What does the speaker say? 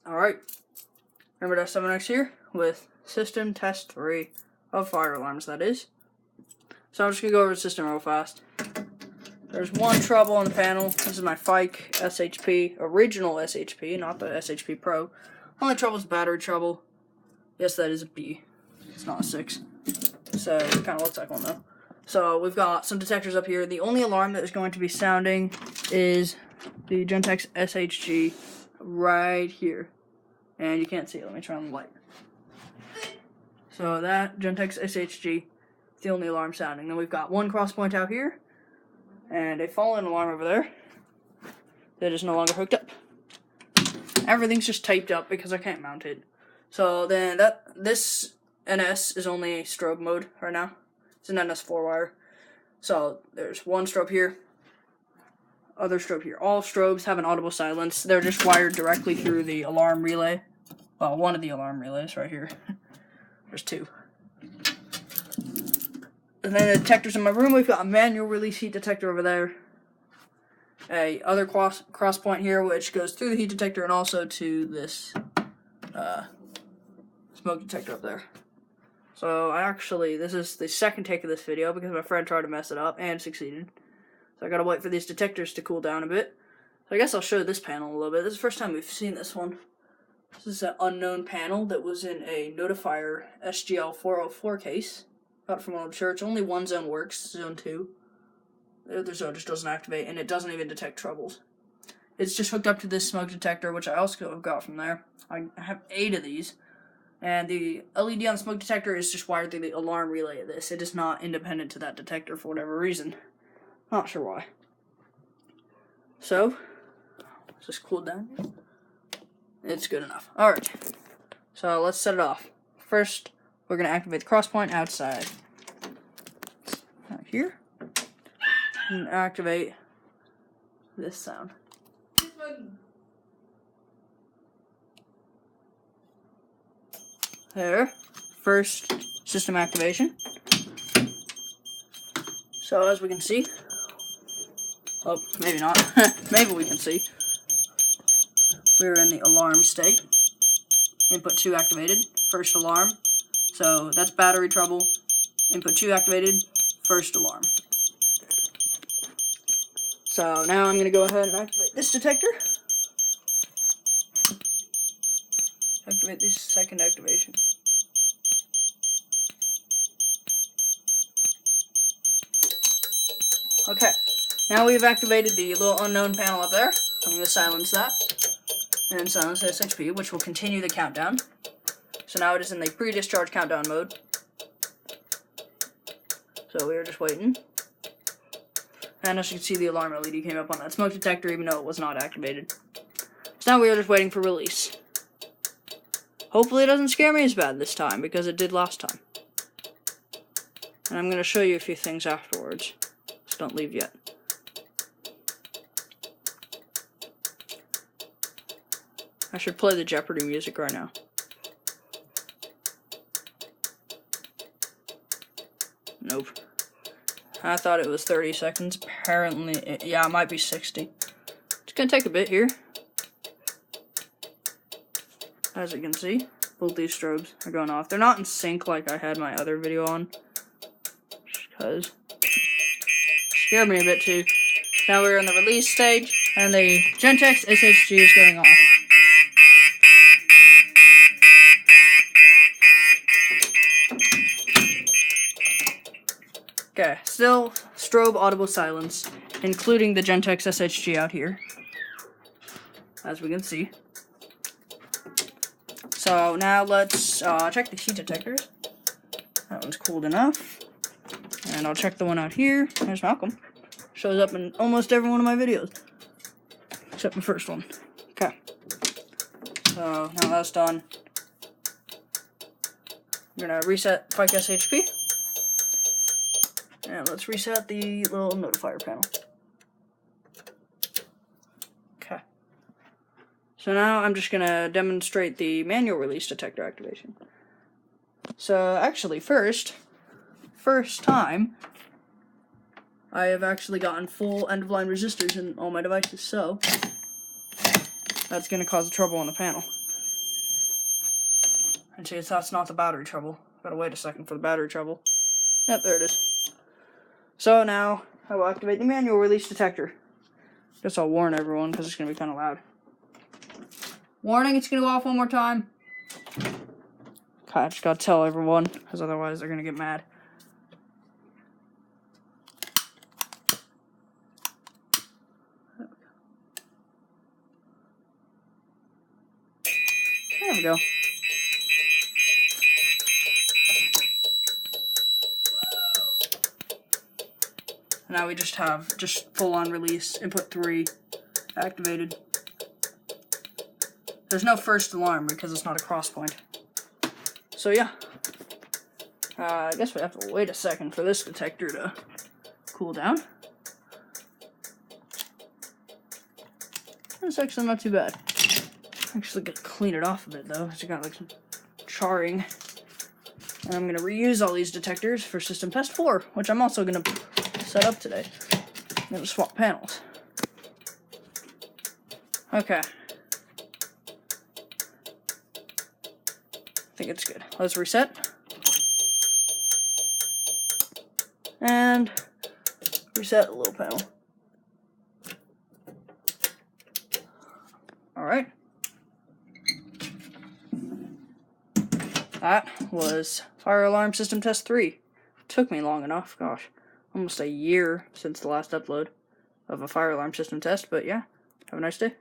Alright, remember that 7X here with system test 3 of fire alarms, that is. So I'm just going to go over the system real fast. There's one trouble on the panel. This is my Fike SHP, original SHP, not the SHP Pro. Only trouble is battery trouble. Yes, that is a B. It's not a 6. So it kind of looks like one though. So we've got some detectors up here. The only alarm that is going to be sounding is the Gentex SHG right here. And you can't see it. Let me turn on the light. So that Gentex SHG is the only alarm sounding. Then we've got one cross point out here and a fallen alarm over there that is no longer hooked up. Everything's just taped up because I can't mount it. So then this NS is only strobe mode right now. It's an NS 4-wire. So there's one strobe here, other strobe here. All strobes have an audible silence. They're just wired directly through the alarm relay. Well, one of the alarm relays right here. There's two. And then the detectors in my room, we've got a manual release heat detector over there. A other cross point here, which goes through the heat detector and also to this smoke detector up there. So this is the second take of this video because my friend tried to mess it up and succeeded. So I gotta wait for these detectors to cool down a bit. So I guess I'll show this panel a little bit. This is the first time we've seen this one. This is an unknown panel that was in a Notifier SGL 404 case. Got it from Old Church. Only one zone works, zone 2. The other zone just doesn't activate, and it doesn't even detect troubles. It's just hooked up to this smoke detector, which I also got from there. I have 8 of these. And the LED on the smoke detector is just wired through the alarm relay of this. It is not independent to that detector for whatever reason. Not sure why. So, let's just cool down. It's good enough. Alright, so let's set it off. First, we're going to activate the cross point outside. Out here. And activate this sound. There. First system activation. So as we can see, oh, maybe not. Maybe we can see. We're in the alarm state. Input 2 activated. First alarm. So that's battery trouble. Input 2 activated. First alarm. So now I'm going to go ahead and activate this detector. Activate this second activation. Okay, now we've activated the little unknown panel up there. I'm going to silence that. And silence SHP, which will continue the countdown. So now it is in the pre-discharge countdown mode. So we are just waiting. And as you can see, the alarm LED came up on that smoke detector, even though it was not activated. So now we are just waiting for release. Hopefully it doesn't scare me as bad this time, because it did last time. And I'm going to show you a few things afterwards. So don't leave yet. I should play the Jeopardy music right now. Nope. I thought it was 30 seconds. Apparently, yeah, it might be 60. It's going to take a bit here. As you can see, both these strobes are going off. They're not in sync like I had my other video on. Just because it scared me a bit too. Now we're in the release stage, and the Gentex SHG is going off. Okay, still strobe audible silence, including the Gentex SHG out here, as we can see. So now let's check the heat detectors. That one's cooled enough. And I'll check the one out here. There's Malcolm. Shows up in almost every one of my videos. Except my first one. Okay. So now that's done. I'm going to reset Fike SHP. And let's reset the little notifier panel. Okay. So now I'm just going to demonstrate the manual release detector activation. So actually first time, I have actually gotten full end-of-line resistors in all my devices, so that's going to cause trouble on the panel. And see, that's not the battery trouble. Gotta wait a second for the battery trouble. Yep, there it is. So now, I will activate the manual release detector. Guess I'll warn everyone, because it's gonna be kind of loud. Warning, it's gonna go off one more time. Okay, I just gotta tell everyone, because otherwise they're gonna get mad. There we go. Now we just have full-on release, input 3, activated. There's no first alarm because it's not a cross point. So yeah, I guess we have to wait a second for this detector to cool down. It's actually not too bad. I'm actually gonna clean it off a bit though, because it got like some charring. And I'm gonna reuse all these detectors for system test 4, which I'm also gonna set up today. I'm gonna swap panels. Okay. I think it's good. Let's reset. And reset the little panel. Alright. That was Fire Alarm System Test 3. Took me long enough, gosh. Almost a year since the last upload of a fire alarm system test, but yeah, have a nice day.